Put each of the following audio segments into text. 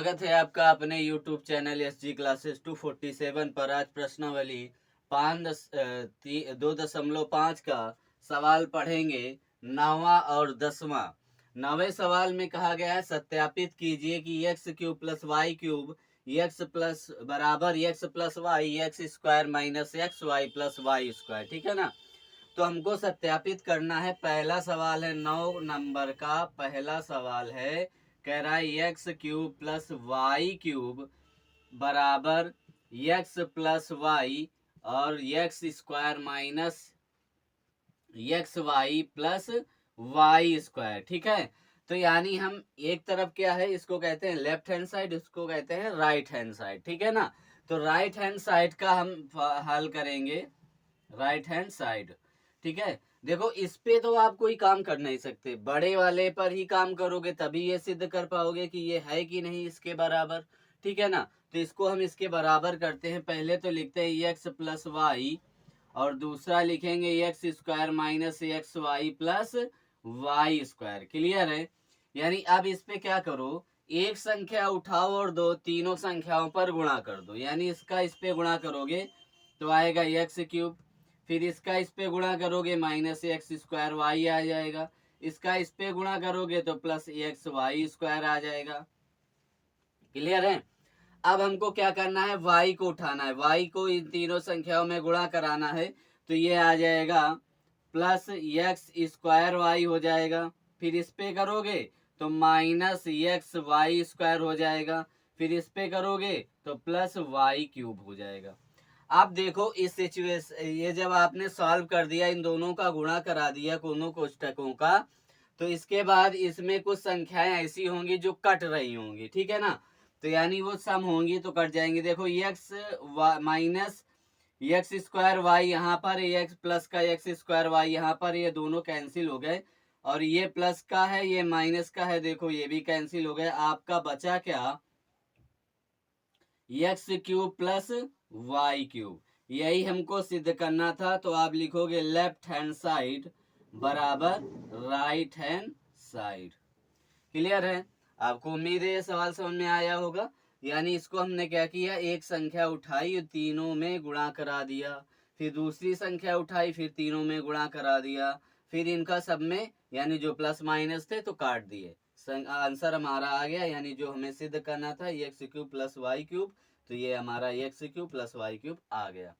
स्वागत है आपका अपने YouTube चैनल SG क्लासेस 247 पर। आज प्रश्नावली 2.5 का सवाल पढ़ेंगे, 9वां और 10वां। 9वें सवाल में कहा गया है सत्यापित कीजिए कि x cube plus y cube x plus बराबर x plus y x square minus x y plus y square. ठीक है ना। तो हमको सत्यापित करना है। पहला सवाल है 9 नंबर का, पहला सवाल है, कह रहा है x cube plus y cube बराबर एक्स प्लस वाई और x square minus x y plus y square. ठीक है। तो यानी हम एक तरफ क्या है, इसको कहते हैं लेफ्ट हैंड साइड, इसको कहते हैं राइट हैंड साइड। ठीक है ना। तो राइट हैंड साइड का हम हल करेंगे, राइट हैंड साइड। ठीक है। देखो इस पे तो आप कोई काम कर नहीं सकते, बड़े वाले पर ही काम करोगे तभी ये सिद्ध कर पाओगे कि ये है कि नहीं इसके बराबर। ठीक है ना। तो इसको हम इसके बराबर करते हैं। पहले तो लिखते हैं एक्स प्लस वाई और दूसरा लिखेंगे x square minus x y plus y square. Clear है। यानी अब इस पे क्या करो, एक संख्या उठाओ और दो तीनों संख्याओं पर गुणा कर दो। यानी इसका इस पे गुणा करोगे तो आएगा एक्स क्यूब, फिर इसका इस पे गुणा करोगे माइनस एक्स स्क्वायर वाई आ जाएगा, इसका इस पे गुणा करोगे तो प्लस एक्स वाई स्क्वायर आ जाएगा। क्लियर है। अब हमको क्या करना है, y को उठाना है, y को इन तीनों संख्याओं में गुणा कराना है। तो ये आ जाएगा प्लस एक्स स्क्वायर वाई हो जाएगा, फिर इस पे करोगे तो माइनस एक्स वाई स्क्वायर हो जाएगा, फिर इस पे करोगे तो प्लस वाई क्यूब हो जाएगा। आप देखो इस सिचुएशन, ये जब आपने सॉल्व कर दिया, इन दोनों का गुणा करा दिया दोनों कोष्टकों का, तो इसके बाद इसमें कुछ संख्याएं ऐसी होंगी जो कट रही होंगी। ठीक है ना। तो यानी वो सम होंगी तो कट जाएंगे। देखो x minus x square y यहाँ पर, एक्स प्लस का एक्स स्क्वायर वाई यहाँ पर, ये दोनों कैंसिल हो गए और ये प्लस का है ये माइनस का है, देखो ये भी कैंसिल हो गए। आपका बचा क्या, x cube plus y cube. यही हमको सिद्ध करना था। तो आप लिखोगे लेफ्ट हैंड साइड बराबर राइट हैंड साइड। क्लियर है। आपको उम्मीद है ये सवाल समझ में आया होगा। यानी इसको हमने क्या किया, एक संख्या उठाई तीनों में गुणा करा दिया, फिर दूसरी संख्या उठाई फिर तीनों में गुणा करा दिया, फिर इनका सब में यानी जो प्लस माइनस थे तो काट दिए। आंसर हमारा आ गया। यानी जो हमें सिद्ध करना था x cube plus y cube, तो ये हमारा x cube plus y cube आ गया।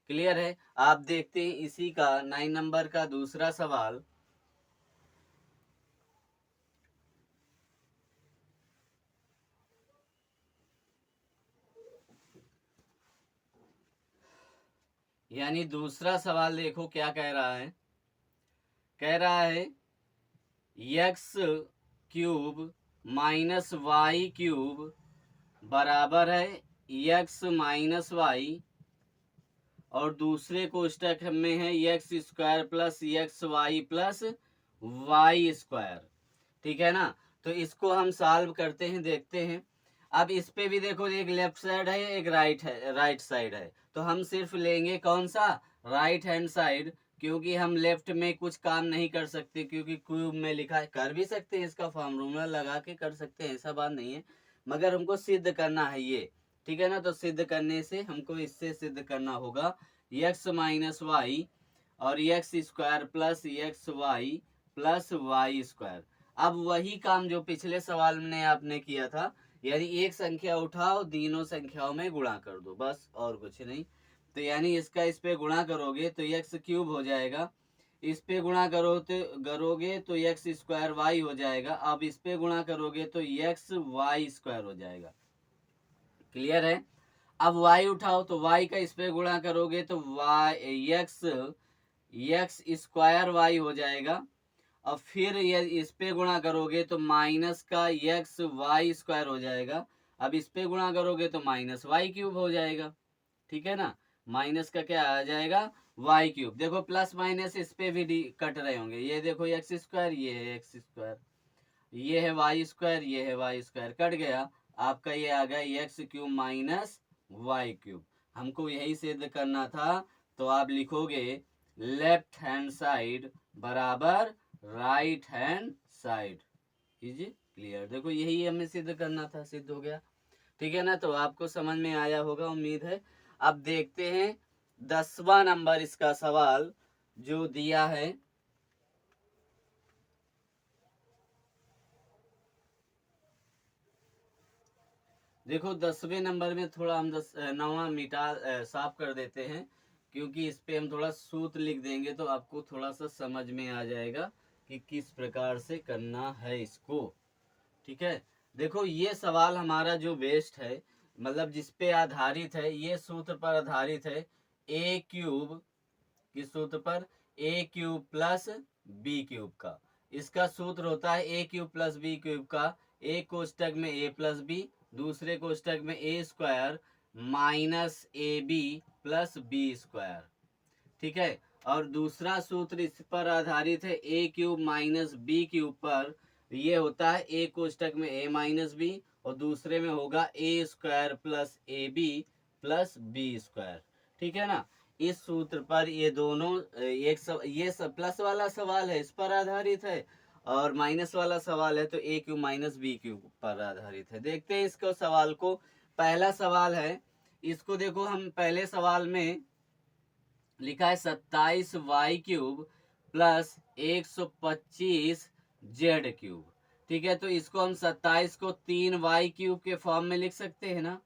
क्लियर है। आप देखते हैं इसी का 9 नंबर का दूसरा सवाल। यानी दूसरा सवाल देखो क्या कह रहा है, कह रहा है x cube minus y cube बराबर है एक्स माइनस वाई और दूसरे कोष्टक में है x square plus x y plus y square. ठीक है ना। तो इसको हम सॉल्व करते हैं, देखते हैं। अब इस पे भी देखो, एक लेफ्ट साइड है एक राइट है, राइट साइड है, तो हम सिर्फ लेंगे कौन सा, राइट हैंड साइड, क्योंकि हम लेफ्ट में कुछ काम नहीं कर सकते, क्योंकि क्यूब में लिखा है। कर भी सकते हैं, इसका फॉर्मूला लगा के कर सकते हैं, ऐसा बात नहीं है, मगर हमको सिद्ध करना है ये। ठीक है ना। तो सिद्ध करने से हमको इससे सिद्ध करना होगा एक्स माइनस वाई और x square plus x y plus y square. अब वही काम जो पिछले सवाल में आपने किया था, यानी एक संख्या उठाओ तीनों संख्याओं में गुणा कर दो, बस और कुछ नहीं। तो यानी इसका इस पे गुणा करोगे तो एक्स क्यूब हो जाएगा, इस पे गुणा करोगे तो एक्स स्क्वायर वाई हो जाएगा, अब इस पे गुणा करोगे तो एक्स वाई स्क्वायर हो जाएगा। क्लियर है। अब y उठाओ तो y का इस पे गुणा करोगे तो y एक्स स्क्वायर वाई हो जाएगा, और फिर ये इस पे गुणा करोगे तो माइनस का एक्स वाई स्क्वायर हो जाएगा, अब इस पे गुणा करोगे तो माइनस वाई क्यूब हो जाएगा। ठीक है ना। माइनस का क्या आ जाएगा, वाई क्यूब। देखो प्लस माइनस इस पे भी कट रहे होंगे, ये देखो एक्स स्क्वायर, ये है एक्स स्क्वायर, ये है वाई स्क्वायर, ये है वाई स्क्वायर, कट गया। आपका ये आ गया x cube minus y cube. हमको यही सिद्ध करना था। तो आप लिखोगे लेफ्ट हैंड साइड बराबर राइट हैंड साइड। कीजिए क्लियर। देखो यही हमें सिद्ध करना था, सिद्ध हो गया। ठीक है ना। तो आपको समझ में आया होगा उम्मीद है। अब देखते हैं 10वां नंबर इसका सवाल जो दिया है। देखो 10वें नंबर में थोड़ा हम 9वां मिटा साफ कर देते हैं, क्योंकि इस पे हम थोड़ा सूत्र लिख देंगे तो आपको थोड़ा सा समझ में आ जाएगा कि किस प्रकार से करना है इसको। ठीक है। देखो ये सवाल हमारा जो बेस्ड है, मतलब जिस पे आधारित है, ये सूत्र पर आधारित है। ए क्यूब किस सूत्र पर? ए क्यूब प्लस बी क्यूब का। इसका सूत्र होता है a cube plus B cube का, एक कोष्टक में ए प्लस बी, दूसरे कोष्टक में a square minus a b plus b square. ठीक है। और दूसरा सूत्र इस पर आधारित है, a cube minus b cube पर। ये होता है एक कोष्टक में ए माइनस बी और दूसरे में होगा a square plus a b plus b square. ठीक है ना। इस सूत्र पर ये दोनों ये प्लस वाला सवाल है, इस पर आधारित है, और माइनस वाला सवाल है तो ए क्यूब माइनस बी क्यूब पर आधारित है। देखते हैं इसको सवाल को। पहला सवाल है, इसको देखो, हम पहले सवाल में लिखा है 27y³ प्लस 125 z³। ठीक है। तो इसको हम 27 को 3y³ के फॉर्म में लिख सकते हैं ना,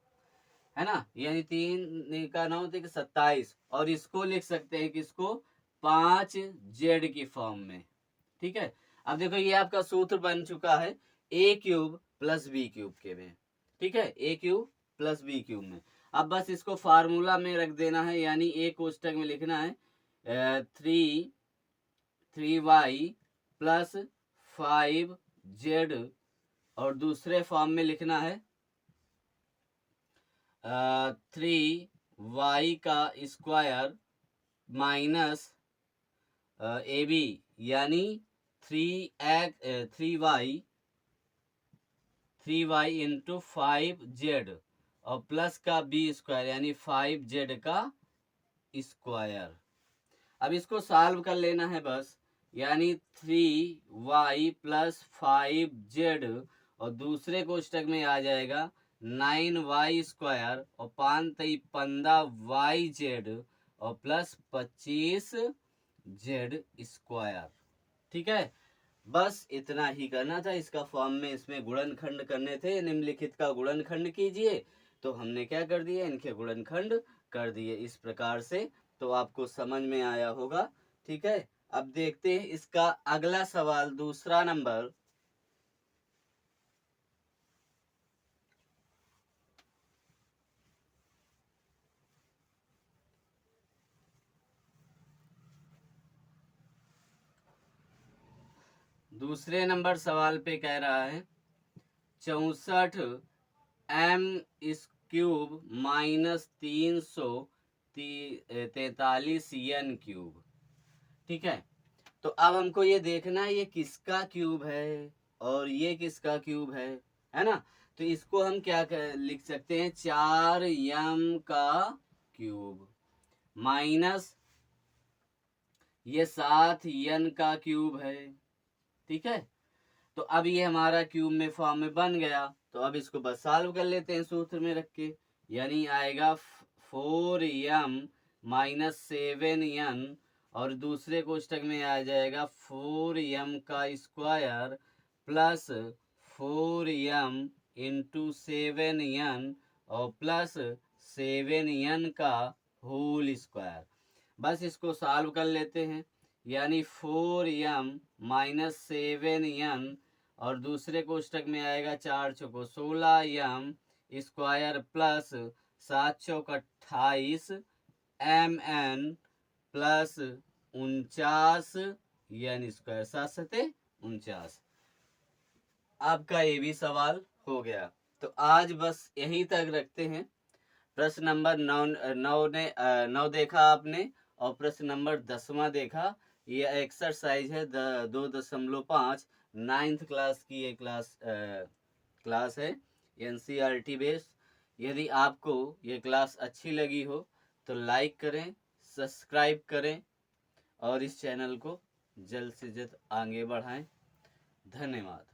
है ना। यानी 3 का 9 तो 27, और इसको लिख सकते हैं किसको? 5z की फॉर्म में। ठीक है। अब देखो ये आपका सूत्र बन चुका है a cube plus B cube के में। ठीक है। A cube plus B cube में। अब बस इसको फार्मूला में रख देना है, यानी एक कोष्टक में लिखना है 3y प्लस 5z, और दूसरे फॉर्म में लिखना है 3y का स्क्वायर माइनस ए बी, यानी 3y इंटू 5z, और प्लस का बी स्क्वायर यानी 5z का स्क्वायर। अब इसको सॉल्व कर लेना है बस, यानी 3y प्लस 5z, और दूसरे कोष्टक में आ जाएगा 9y स्क्वायर और 5×3 15yz और प्लस 25z स्क्वायर। ठीक है। बस इतना ही करना था। इसका फॉर्म में इसमें गुणनखंड करने थे, निम्नलिखित का गुणनखंड कीजिए। तो हमने क्या कर दिया, इनके गुणनखंड कर दिए इस प्रकार से। तो आपको समझ में आया होगा। ठीक है। अब देखते हैं इसका अगला सवाल, दूसरा नंबर। दूसरे नंबर सवाल पे कह रहा है 64 m³ माइनस 343 n³। ठीक है। तो अब हमको ये देखना है ये किसका क्यूब है और ये किसका क्यूब है ना। तो इसको हम क्या लिख सकते हैं, 4m का क्यूब माइनस ये 7n का क्यूब है। ठीक है। तो अब ये हमारा क्यूब में फॉर्म में बन गया। तो अब इसको बस सॉल्व कर लेते हैं सूत्र में रख के, यानी आएगा 4m माइनस 7n, और दूसरे कोष्टक में आ जाएगा 4m का square plus 4m into 7n और प्लस 7n का होल स्क्वायर। बस इसको सॉल्व कर लेते हैं, यानी 4m माइनस 7n, और दूसरे कोष्टक में आएगा 4 चौको 16m स्क्वायर प्लस 7 चौक 28 mn प्लस 49 n स्क्वायर, 7 सते 49। आपका ये भी सवाल हो गया। तो आज बस यहीं तक रखते हैं। प्रश्न नंबर 9 देखा आपने, और प्रश्न नंबर 10वां देखा। ये एक्सरसाइज है 2.5 9th क्लास की ये क्लास है NCERT बेस्ड। यदि आपको ये क्लास अच्छी लगी हो तो लाइक करें, सब्सक्राइब करें, और इस चैनल को जल्द से जल्द आगे बढ़ाएं। धन्यवाद।